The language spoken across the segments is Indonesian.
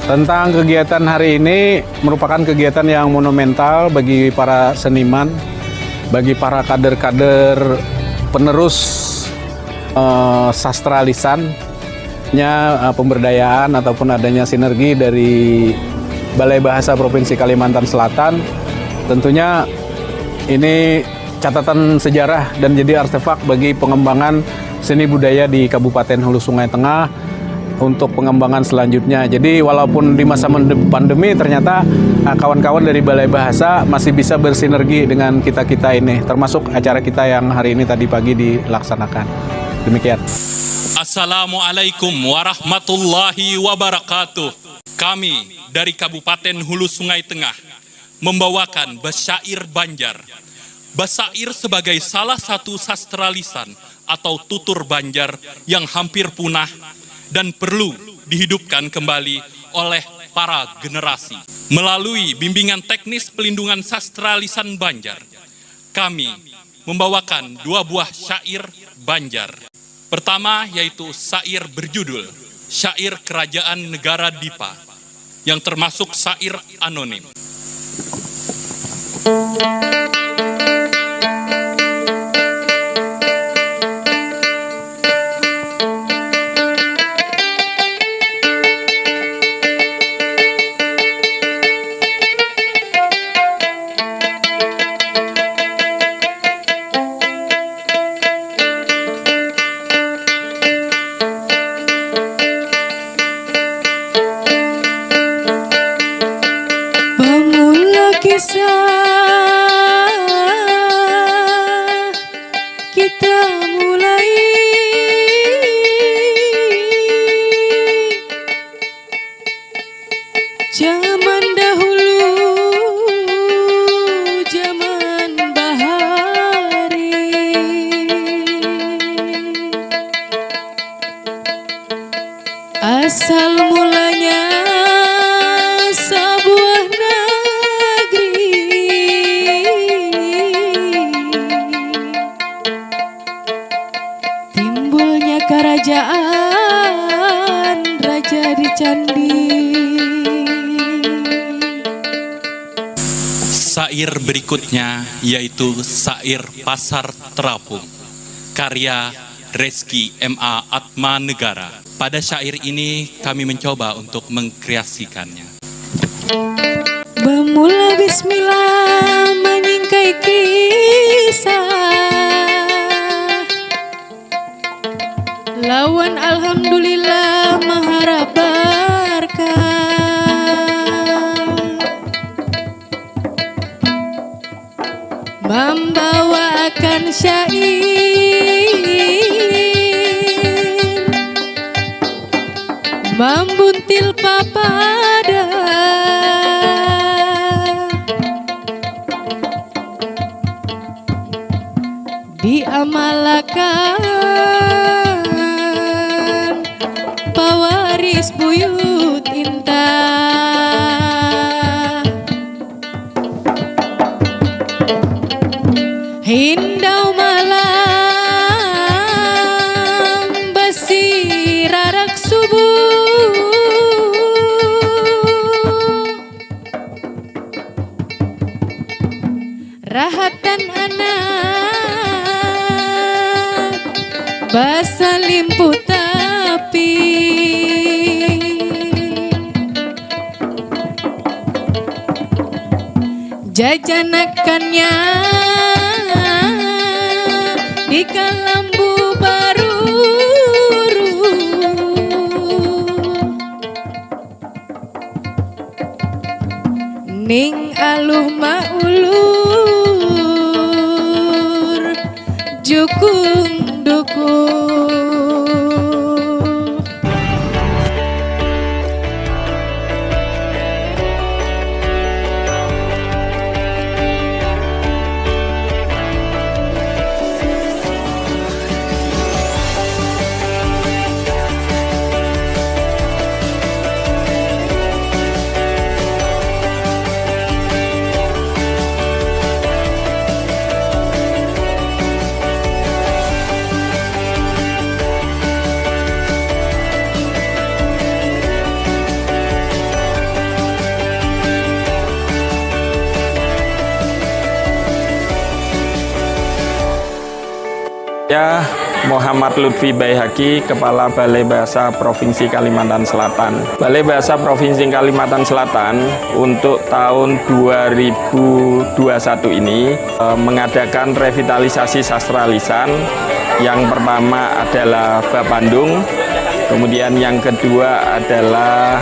Tentang kegiatan hari ini merupakan kegiatan yang monumental bagi para seniman, bagi para kader-kader penerus sastra lisannya, pemberdayaan ataupun adanya sinergi dari Balai Bahasa Provinsi Kalimantan Selatan. Tentunya ini catatan sejarah dan jadi artefak bagi pengembangan seni budaya di Kabupaten Hulu Sungai Tengah untuk pengembangan selanjutnya. Jadi walaupun di masa pandemi ternyata kawan-kawan dari Balai Bahasa masih bisa bersinergi dengan kita-kita ini, termasuk acara kita yang hari ini tadi pagi dilaksanakan. Demikian. Assalamualaikum warahmatullahi wabarakatuh. Kami dari Kabupaten Hulu Sungai Tengah membawakan Basyair Banjar. Basyair sebagai salah satu sastra lisan atau tutur Banjar yang hampir punah dan perlu dihidupkan kembali oleh para generasi. Melalui bimbingan teknis pelindungan sastra lisan Banjar, kami membawakan dua buah syair Banjar. Pertama yaitu syair berjudul Syair Kerajaan Negara Dipa, yang termasuk syair anonim. Kisah kita mulai zaman dahulu, zaman bahari. Asal mulanya sebuah kerajaan raja di candi. Syair berikutnya yaitu syair Pasar Terapung, karya Reski M.A. Atma Negara. Pada syair ini kami mencoba untuk mengkreasikannya. Bermula bismillah menyingkai kisah, lawan alhamdulillah maharap berkah, membawakan syair membuntil papada, diamalkan pawaris buyut indah. Hindau malam basirarak subuh, rahatan anak basa limput tapi jajanakannya di kalambu baru, ning aluh maulur jukung dukung. Ya, Muhammad Lutfi Baihaqi, Kepala Balai Bahasa Provinsi Kalimantan Selatan. Balai Bahasa Provinsi Kalimantan Selatan untuk tahun 2021 ini mengadakan revitalisasi sastra lisan. Yang pertama adalah Bab Bandung, kemudian yang kedua adalah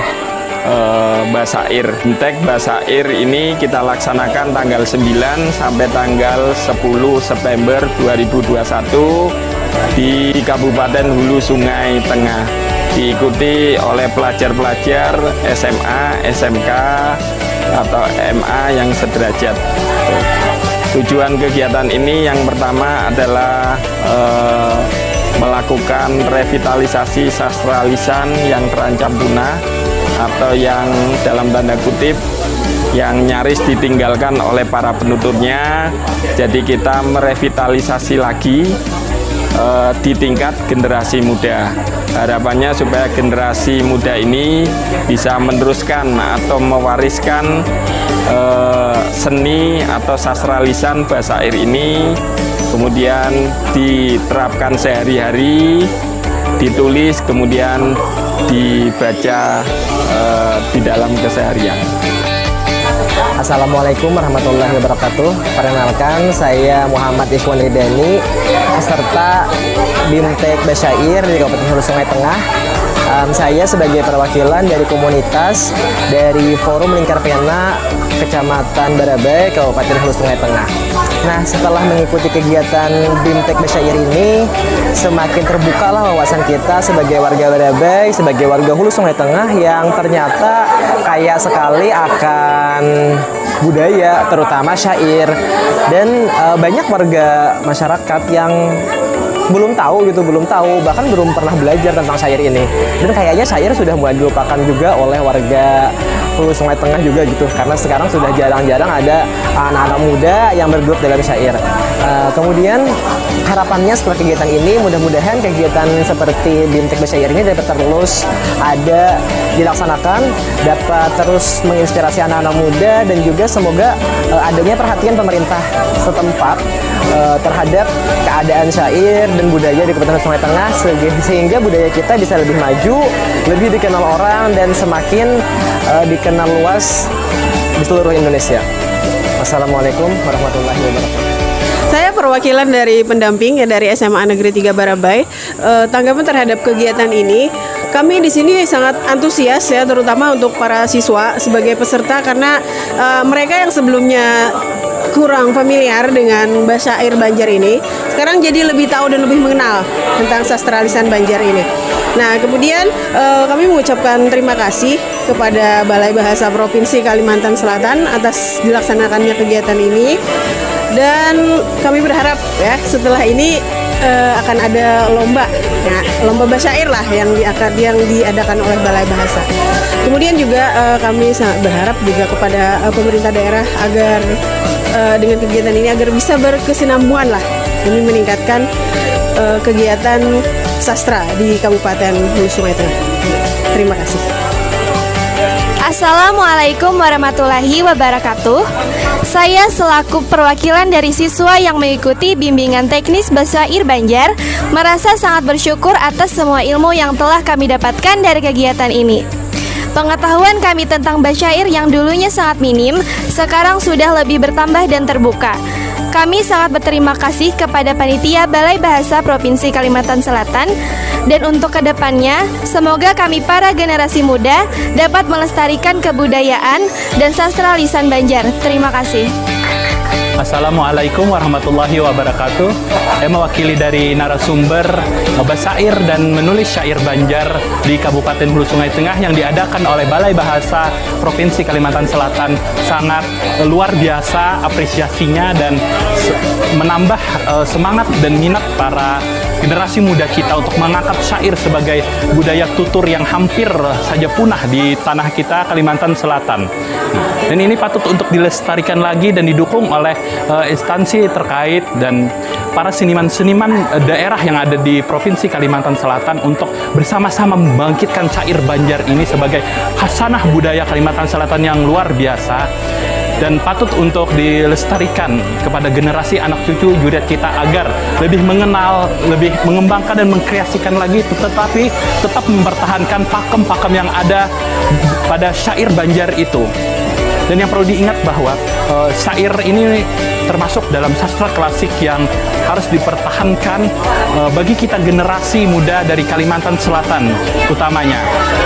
Basair. Bintek Basair ini kita laksanakan tanggal 9 sampai tanggal 10 September 2021 di Kabupaten Hulu Sungai Tengah. Diikuti oleh pelajar-pelajar SMA, SMK, atau MA yang sederajat. Tujuan kegiatan ini yang pertama adalah melakukan revitalisasi sastra lisan yang terancam punah atau yang dalam tanda kutip yang nyaris ditinggalkan oleh para penuturnya. Jadi kita merevitalisasi lagi di tingkat generasi muda. Harapannya supaya generasi muda ini bisa meneruskan atau mewariskan seni atau sastra lisan Basair ini, kemudian diterapkan sehari-hari, ditulis, kemudian dibaca di dalam keseharian. Assalamualaikum warahmatullahi wabarakatuh. Perkenalkan, saya Muhammad Ikhwan Ridani, peserta Bimtek Basair di Kabupaten Hulu Sungai Tengah. Saya sebagai perwakilan dari komunitas dari Forum Lingkar Pena Kecamatan Barabai, Kabupaten Hulu Sungai Tengah. Nah, setelah mengikuti kegiatan Bimtek Basair ini, semakin terbukalah wawasan kita sebagai warga Barabai, sebagai warga Hulu Sungai Tengah yang ternyata kaya sekali akan budaya, terutama syair. Dan banyak warga masyarakat yang belum tahu, bahkan belum pernah belajar tentang syair ini. Dan kayaknya syair sudah mulai dilupakan juga oleh warga Hulu Sungai Tengah juga gitu, karena sekarang sudah jarang-jarang ada anak-anak muda yang bergelut dalam syair. Kemudian harapannya setelah kegiatan ini, mudah-mudahan kegiatan seperti Bimtek Basair ini dapat terus ada dilaksanakan, dapat terus menginspirasi anak-anak muda, dan juga semoga adanya perhatian pemerintah setempat terhadap keadaan syair dan budaya di Kabupaten Sungai Tengah, sehingga budaya kita bisa lebih maju, lebih dikenal orang, dan semakin dikenal luas di seluruh Indonesia. Wassalamualaikum warahmatullahi wabarakatuh. Saya perwakilan dari pendamping ya dari SMA Negeri 3 Barabai. Tanggapan terhadap kegiatan ini, kami di sini sangat antusias ya, terutama untuk para siswa sebagai peserta, karena mereka yang sebelumnya kurang familiar dengan Basair Banjar ini, sekarang jadi lebih tahu dan lebih mengenal tentang sastra lisan Banjar ini. Nah, kemudian kami mengucapkan terima kasih kepada Balai Bahasa Provinsi Kalimantan Selatan atas dilaksanakannya kegiatan ini. Dan kami berharap ya setelah ini akan ada lomba, ya, lomba Basair lah yang diadakan oleh Balai Bahasa. Kemudian juga kami sangat berharap juga kepada pemerintah daerah agar dengan kegiatan ini agar bisa berkesinambungan lah demi meningkatkan kegiatan sastra di Kabupaten Hulu Sungai Tengah. Terima kasih. Assalamualaikum warahmatullahi wabarakatuh. Saya selaku perwakilan dari siswa yang mengikuti bimbingan teknis Basair Banjar merasa sangat bersyukur atas semua ilmu yang telah kami dapatkan dari kegiatan ini. Pengetahuan kami tentang Basair yang dulunya sangat minim, sekarang sudah lebih bertambah dan terbuka. Kami sangat berterima kasih kepada Panitia Balai Bahasa Provinsi Kalimantan Selatan, dan untuk kedepannya, semoga kami para generasi muda dapat melestarikan kebudayaan dan sastra lisan Banjar. Terima kasih. Assalamualaikum warahmatullahi wabarakatuh. Saya mewakili dari narasumber Basair dan menulis syair Banjar di Kabupaten Hulu Sungai Tengah yang diadakan oleh Balai Bahasa Provinsi Kalimantan Selatan. Sangat luar biasa apresiasinya dan menambah semangat dan minat para generasi muda kita untuk mengangkat syair sebagai budaya tutur yang hampir saja punah di tanah kita Kalimantan Selatan. Dan ini patut untuk dilestarikan lagi dan didukung oleh instansi terkait dan para seniman-seniman daerah yang ada di Provinsi Kalimantan Selatan untuk bersama-sama membangkitkan syair Banjar ini sebagai khasanah budaya Kalimantan Selatan yang luar biasa. dan patut untuk dilestarikan kepada generasi anak cucu juriat kita agar lebih mengenal, lebih mengembangkan dan mengkreasikan lagi, tetapi tetap mempertahankan pakem-pakem yang ada pada syair Banjar itu. Dan yang perlu diingat bahwa syair ini termasuk dalam sastra klasik yang harus dipertahankan bagi kita generasi muda dari Kalimantan Selatan utamanya.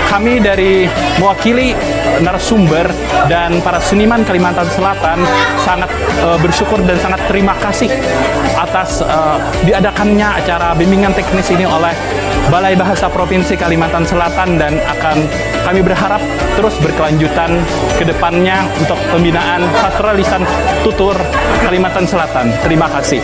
Kami dari mewakili narasumber dan para seniman Kalimantan Selatan sangat bersyukur dan sangat terima kasih atas diadakannya acara bimbingan teknis ini oleh Balai Bahasa Provinsi Kalimantan Selatan, dan akan kami berharap terus berkelanjutan ke depannya untuk pembinaan sastra lisan tutur Kalimantan Selatan. Terima kasih.